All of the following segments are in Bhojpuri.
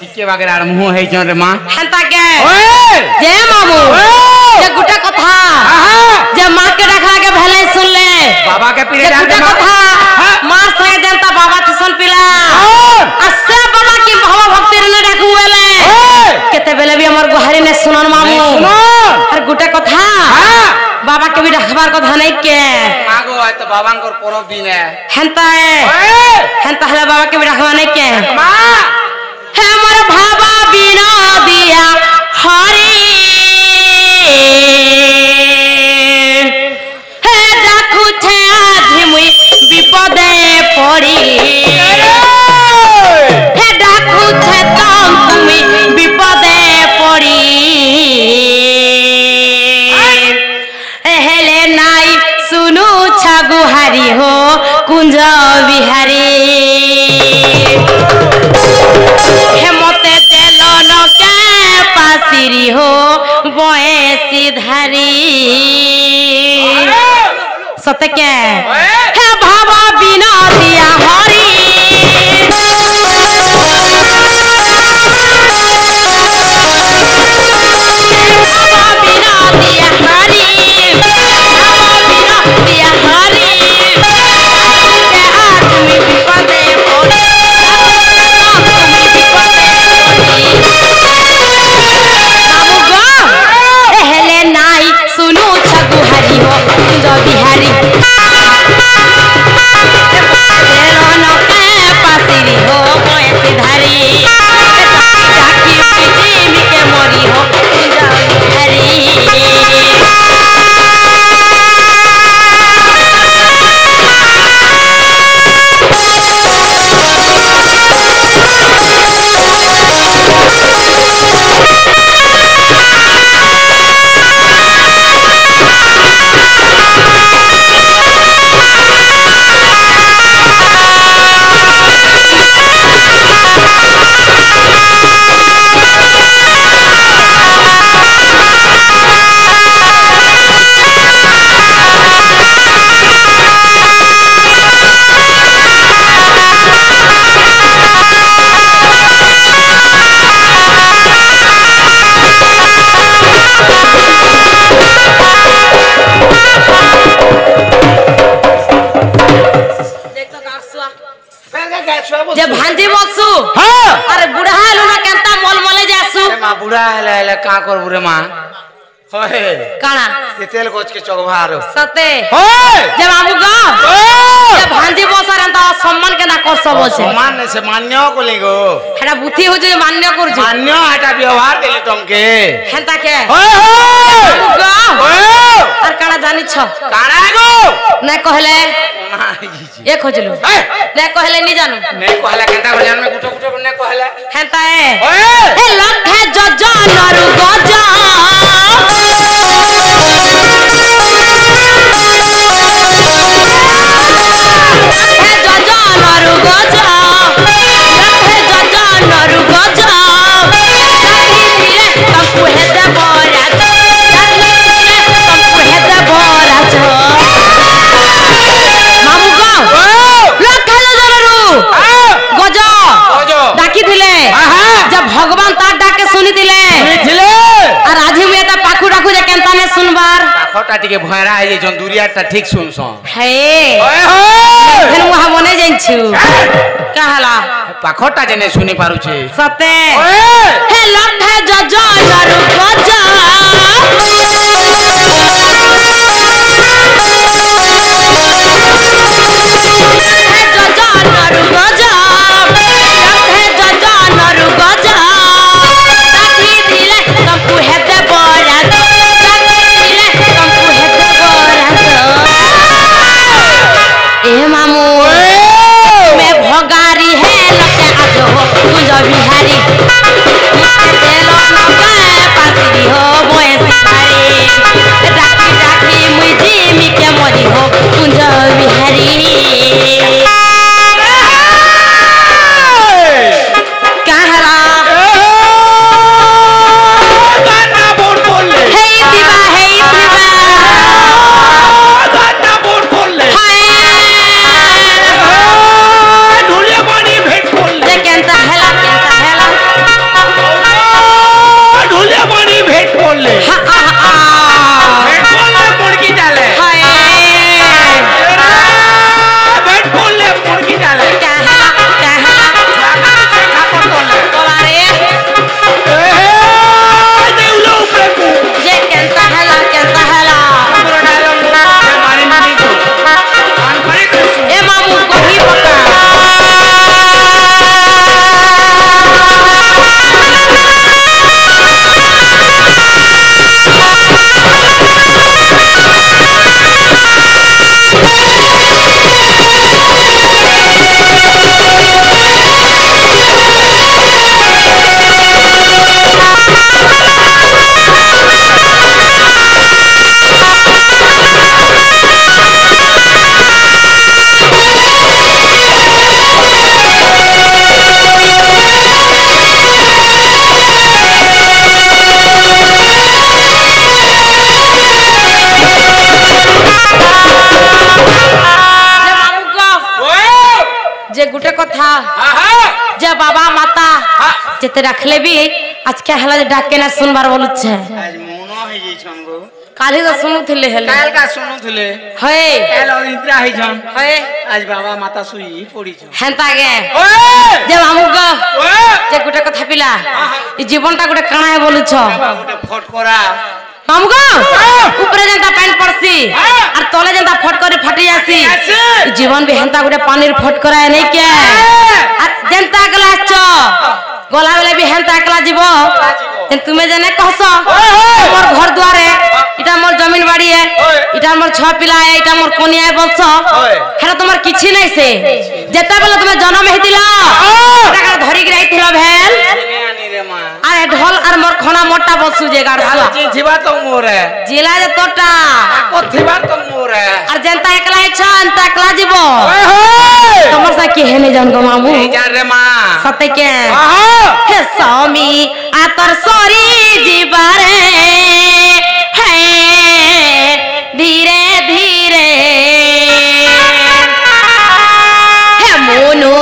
टिके बागेर आर मुंह है जन रे मां हंता के जे मामू जे गुटा कथा जे मां के रखला के भले सुन ले बाबा के पीरे गुटा कथा मां संगे जनता बाबा थिसन पिला असे बाबा की भाव भक्ति ने रखू बेले केते बेले भी हमर गुहारी ने सुनन मामू और गुटा कथा बाबा के भी रखबार कथा नहीं के आगो आय तो बाबांकर परब दिन है हंता हले बाबा के भी रखबा नहीं के मां हे मोर भाबा बिना दिया हरि हे देखु छे आधि मुई विपदे पड़ी हे देखु छे तम तुमी विपदे पड़ी हेले नाई सुनु छगुहारी हो कुंज बिहारी हेमते देलन के पासिरी हो बयसी धारी सत्य के हे भावा बिना दिया हरी भावा बिना दिया हरी भावा बिना दिया हरी के आदमी विपदे पड़े बिहारी पासिरी हो धारी के मरी हो बिहारी जब भांजी बक्सु हां अरे बुढ़ा हेलो ना केंता मोल मोले जासु ए मां बुढ़ा हेले का कर बुरे मां होए काना तेल कोच के चौभार सते होए जब आमु गा जब भांजी बसर अंता सम्मान के ना कर सब छे सम्मान ने से मान्य को लेगो हेडा बुद्धि हो जे मान्य कर जे मान्य हटा व्यवहार देली तुमके हेंता के होए आमु गा और काना जानि छ काना गो नै कहले नहीं ए खोजलु नै कहले नि जानू नहीं कहला केंता भजन में गुटो गुटो ने कहला हेंता ए ओए ए लखे जजा नरु गजा लखे जजा नरु गजा लखे जजा नरु गजा जानी दिए तंकु हेदे बराज जानी दिए तंकु हेदे बराज मामू गा लखे जजा नरु गजा डाकी दिले जब भगवान तार डाके सुनी दिले और आधी में ता पाखु डाकू जे केंता ने सुनबार पाखोटा टिके भयरा है जे जंदुरिया ता ठीक सुनसो हे ओए हो फेन वहा मने जाइछु कहला पाखोटा जे ने सुनी पारु छे सते ओए हे लठे जजा नरु गजा लठे जजा नरु गजा लठे जजा नरु गजा ताकी दिले तंकु हेदे बराज ताकी दिले तंकु हेदे बराज ए मामू मैं भगारी है लटे आज हो कुंज बिहारी হাতে রাখলে বি আজকে হেলা যে ডাকে না শুনবার বলুছে আজ মন হই যাইছন গো কালি তো শুনুଥିଲେ হেলে কাল কা শুনুଥିଲେ হয় কাল নিদ্রা হইছন হয় আজ বাবা মাতা শুই পড়িছ হেনতা গে ওয়ে যে আমুক ওয়ে যে গোটে কথা পিলা এই জীবনটা গোটে কাଣା বলুছ গোটে ফট করা আমুক উপরে যেনতা প্যান্ট পড়ছি আর তলে যেনতা ফট করে ফাটি যাসি জীবন বি হেনতা গোটে পানির ফট করা নাই কে আর যেনতা গলা আছ গলা বেলে বি হেনতা একলা জীব তুমি জানে কহস মোর ঘর দুয়ারে এটা মোর জমিন বাড়ি এটা মোর ছ পিলা এটা মোর কনিয়া বংশ হেরা তোমার কিছু নাই সে যেতে বেলে তুমি জন্ম হইতিল এটা ধরি কি রাইতিল ভেল আরে ঢোল আর মোর খনা মোটা বসু যে গাড় হালা জিবা তো মোরে জিলা যে তোটা আকো থিবা তো মোরে আর যেনতা একলা ইচ্ছা এনতা একলা জীব তোমার সা কি হেনে জান গো মামু এই যা রে মা সতে কে হে স্বামী আতর সরি জীবারে হে ধীরে ধীরে হে মনু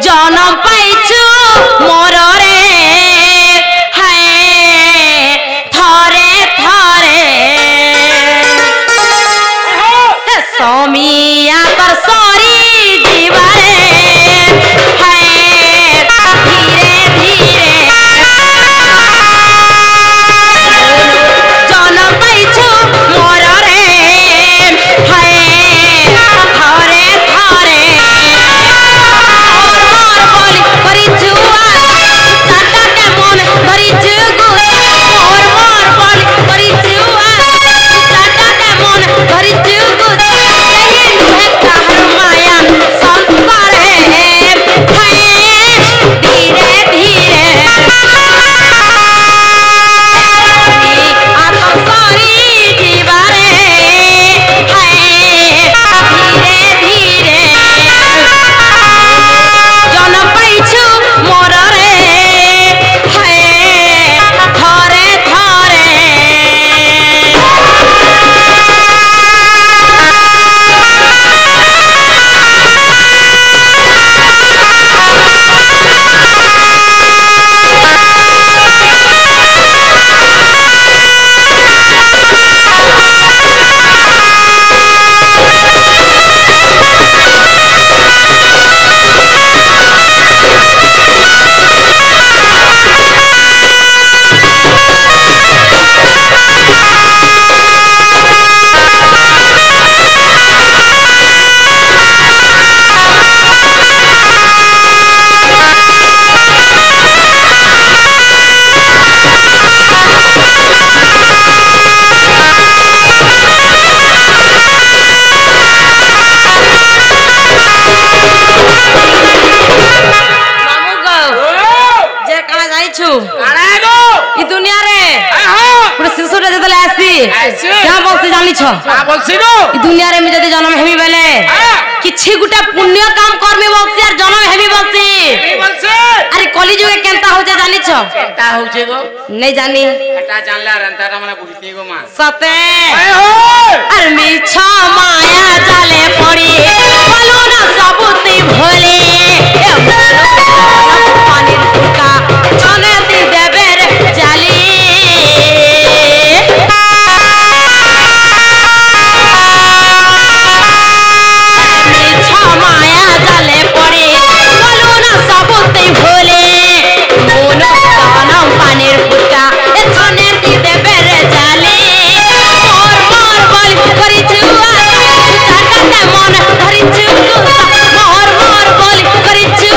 জনম পাইছু মররে হে থরে থরে হে স্বামী আতর সরি জীবারে হে ধীরে ধীরে জনম পাইছু মররে হে থরে থরে মোর বলি করিছু চাটাকে মন ধরিছু গুস মোর বলি করিছু চাটাকে মন ধরিছু গুস এই নুহে কাহার মায়া সংসারে হে ধীরে ধীরে আতর সরি জীবারে হে ধীরে ধীরে জনম পাইছু মররে হে থরে থরে মামু গো যে কানা যাইছু আরে গো ই দুনিয়া রে পুরো শিশুটা যেতলে আসি আইছে। যা বলছি জানিছ কা বলছি গো ই দুনিয়ারে আমি যদি জন্ম হেমি বেলে কিছু গুটা পুণ্য কাম করমি বলছি আর জন্ম হেমি বলছি কি বলছে আরে কলিযুগে কেনতা হচ্ছে জানিছ এটা হচ্ছে গো নেই জানি এটা জানলে আর এন্তাটা মানে বুঝতি গো মা সতে ওই হোয় আর মিছ মায়া জালে পড়ি বলো না সবুতি ভোলে এ পানির ফুটা চলে দি দেবের জালি মিছ মায়া জালে পড়ি বলো না সবুতি ভোলে মন জনম পানির ফুটা এ চলে দি দেবের জালি মোর মোর বল করিছু চাটাকে মন ধরিছু মোর মোর বল করিছু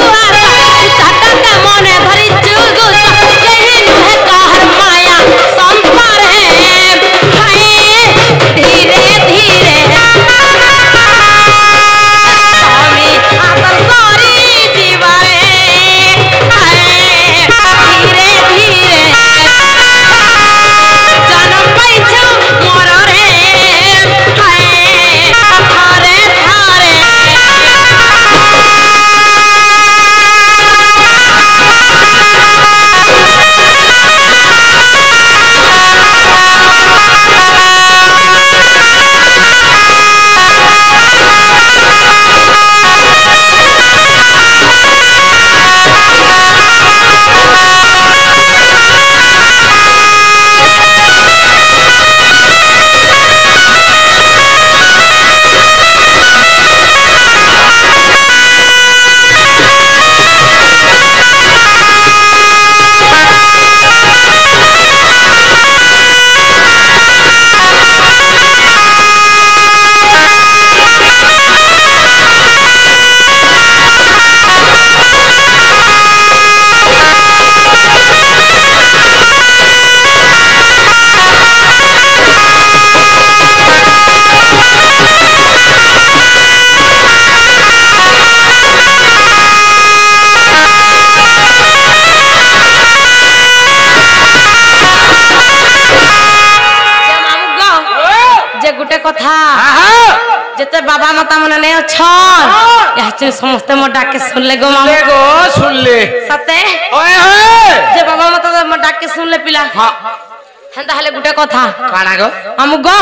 माने नहीं अच्छा याचे समस्त मो डाके सुन ले गो मामू देखो सुन ले सते ओए ओए जे बाबा मत मो डाके सुन ले पिला हां हेंता हले गुटे कथा काना गो हमु गो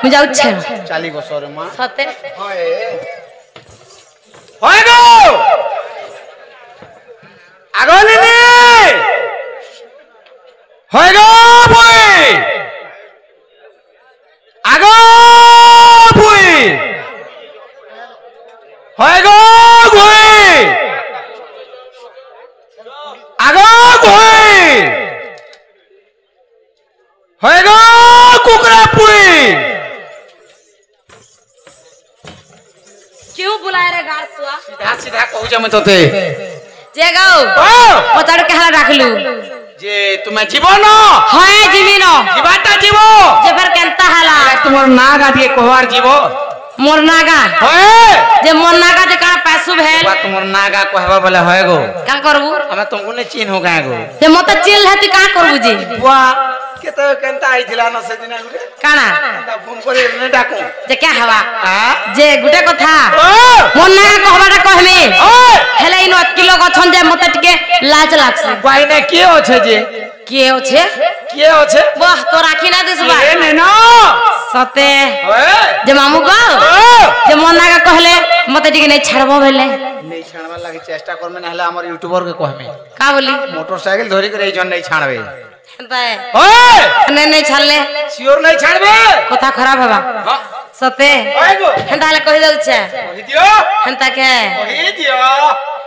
मु जाउ छे चाली गो सरे मां सते ओए ओए गो आगोनी नी होय गो बोय आगो बोय होय गो बोय आगो बोय होय गो कुकरा पुई क्यों बुलाए रे गारसुआ सीधा सीधा कहू जे मैं तोते जे गाओ पताड़ के हाला राखलु जे तुमे जीवन होय जीविन जीवाता जीवो जे पर केनता हाला तुमर नाग आदि कोहार जीवो मोर नागा होय जे मोर नागा जे का पैसु भेल बा तुमर नागा कहबा बोले होय गो का करबू हमें तुमको ने चिन्ह हो गए गो जे मत चिल हेती का करबू जी वाह केते केनता आइथिला न से दिन गुरे काना ता फोन करे ने डाको जे क्या हवा हां जे गुटे कथा ओ मोर नागा कहबाटा कहमी ओए हेले इन अटकी लोग अछन जे मत टिके लाज लागसे बाइने के होछे जे के होछे के होछे वाह तो राखी ना दिसबा ए ने ना सते ओए जे मामू गो जे मोर नागा कहले मत टिके नहीं छड़बो भेले नहीं छाणवा लागि चेष्टा करमे ना हला हमर यूट्यूबर के कहमे का बोली मोटरसाइकिल धरि करे जन नहीं छाणबे हेंता ओए नहीं छाड़ले सियोर नहीं छाणबे कथा खराब हवा हां सते ओए गो हेंता हले कहि दउ छे कहि दियो हेंता के कहि दियो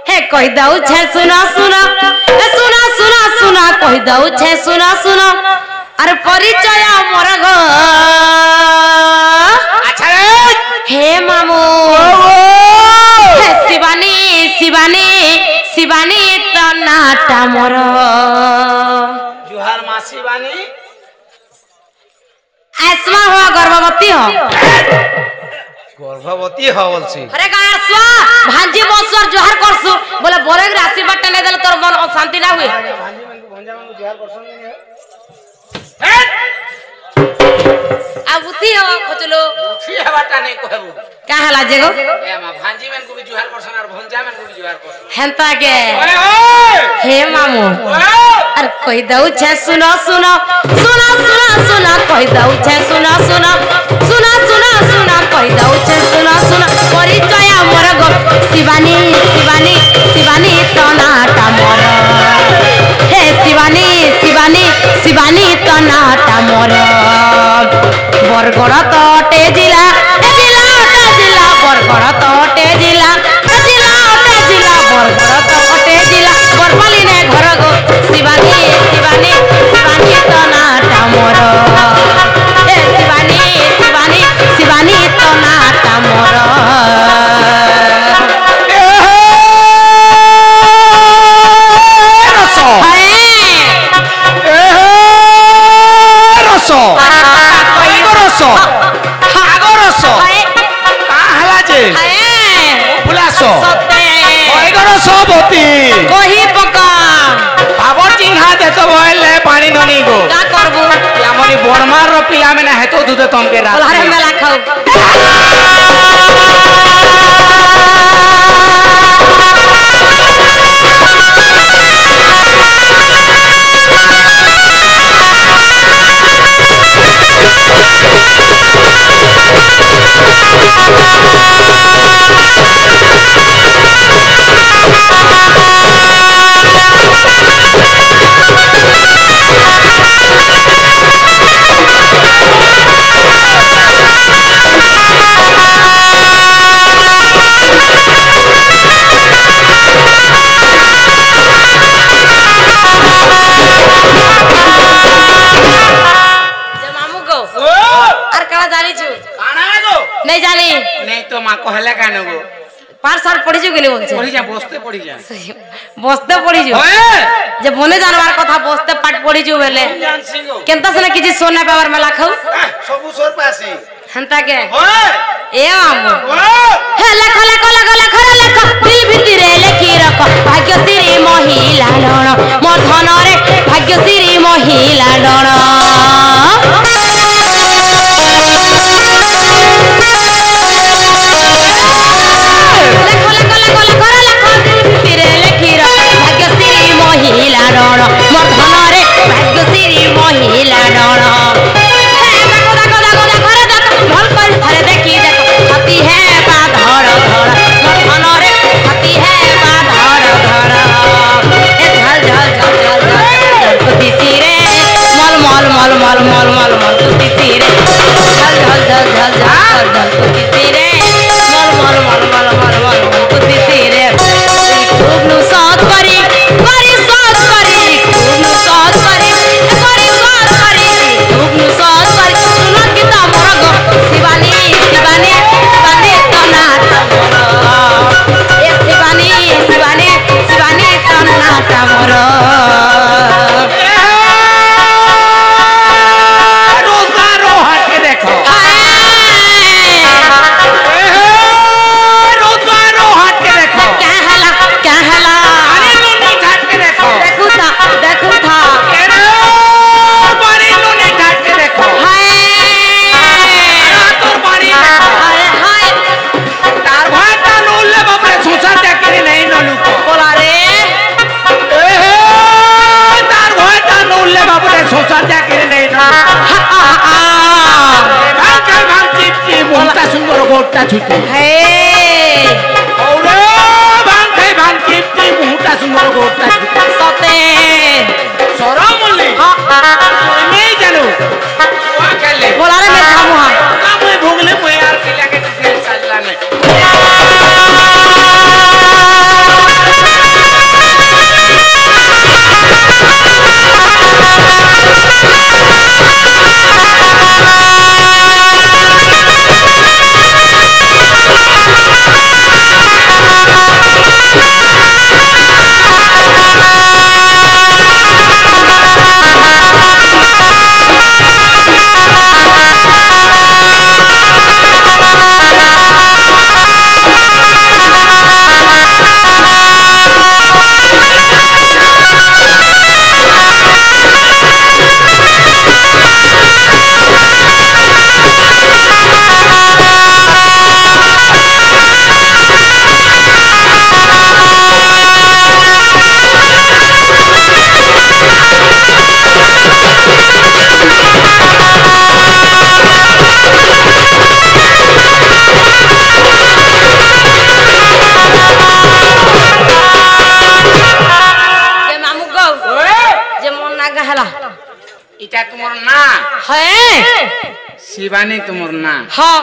हे कहि दउ छे सुना सुना ए सुना सुना सुना कहि दउ छे सुना सुना अरे परिचय मोर गो अच्छा रे हे मामू हे शिवानी शिवानी शिवानी तो नाटा मोर जुहार मासी बानी ऐसवा हो गर्भवती हो गर्भवती हवल छी अरे गारसवा भांजी बसर जोहार करसु बोले बोरे राशि बट्टा नहीं देले तोर मन शांति ना हुए भांजी मन को भंजा मन को जुहार करसन नहीं आ बुद्धि हो खोचलो उठी हवाटा नहीं कहबू का हला जेगो ए मा भांजी मन को भी जुहार करसन और भंजा मन को भी जुहार करसन हेंता के ओए ओए हे मामू ओए अरे कहि दउ छे सुनो सुनो सुनो सुनो सुनो कहि दउ छे सुनो सुनो सुनो सुनो सुनो कहि दउ छे सुनो सुनो परिचय मोर गो शिवानी शिवानी शिवानी तो नाटा मोर हे शिवानी शिवानी शिवानी तो नाटा मोर बरगड़ तटे जिला ए जिला टे जिला बरगड़ तटे जिला ए जिला टे जिला बरगड़ तटे जिला बरपाली ने घर गो शिवानी शिवानी शिवानी तो नाटा मोर ए शिवानी शिवानी शिवानी तो नाटा मोर रसो हाय रसो कई गो रसो आगो रसो हाय का हला जे हाय बुलासो सते कई गो रसो बोती कही पका बाबर चिन्हा दे तो बोले पानी ननी गो का करबू हमनी बोरमार रो पिया में ना हेतो दूध तम के रात बोलहरे मेला खाऊ नहीं जानी नहीं तो मां कहले कान गो पार साल पढ़ी जो गेली बोलছে पढ़ी जा बसते पढ़ी जा बसते पढ़ी जो ओए जे बने जानवर कथा बसते पाठ पढ़ी जो बेले जान सिंह केनता से किछि सोना पेवर में लाखौ सबु सोर पासी हंता के ओए ए मामू ओए हे लेख लेख लेख लेख रे लेख दिल भितरे लेखि रख भाग्यश्री महिला डण मो धन रे भाग्यश्री महिला डण রহিলা ডর দেখো দেখো দেখো দেখো রে দেখো ভাল করে ধরে দেখি দেখো হাতি হে বা ধর ধর মনরে হাতি হে বা ধর ধর এ ঝল ঝল ঝল ঝল ঝল কুতিছি রে মল মল মল মল মল মল মল কুতিছি রে ঝল ঝল ঝল ঝল ঝল ঝল কুতিছি রে মল মল মল মল মল মল কুতিছি রে খুব নু সাথ করি করি সাথ করি খুব নু সাথ করি করি সাথ করি খুব নু সাথ করি শুনো গীতা মোর গো শিবানী শিবানী শিবানী তনা তমর এ শিবানী শিবানী শিবানী তনা তমর रोजारो हाथ के देखो रोजारो हाथ के देखो क्या हला अरे लोनी हाथ के देखो देखो था अरे बारी लोनी हाथ के देखो हाय तोर बारी देखो हाय हाय तार भाई ता नोले बापरे सोचा देखरी नहीं नलू को बोला रे तार भाई ता नोले बापरे सोचा देखरी नहीं नलू भांग चिपची मोटा सुंदर गोटा छुटी हे औरे भांग चिपची मोटा सुंदर गोटा छुटी सते सरा मुल्ली नहीं जानू वा खेले बोला रे मैं खामू हम ना मैं भोगले मैं यार खिला के तेल साला में जे मामू गो जे मन ना गहला इटा तुमर ना है शिवानी तुमर ना हां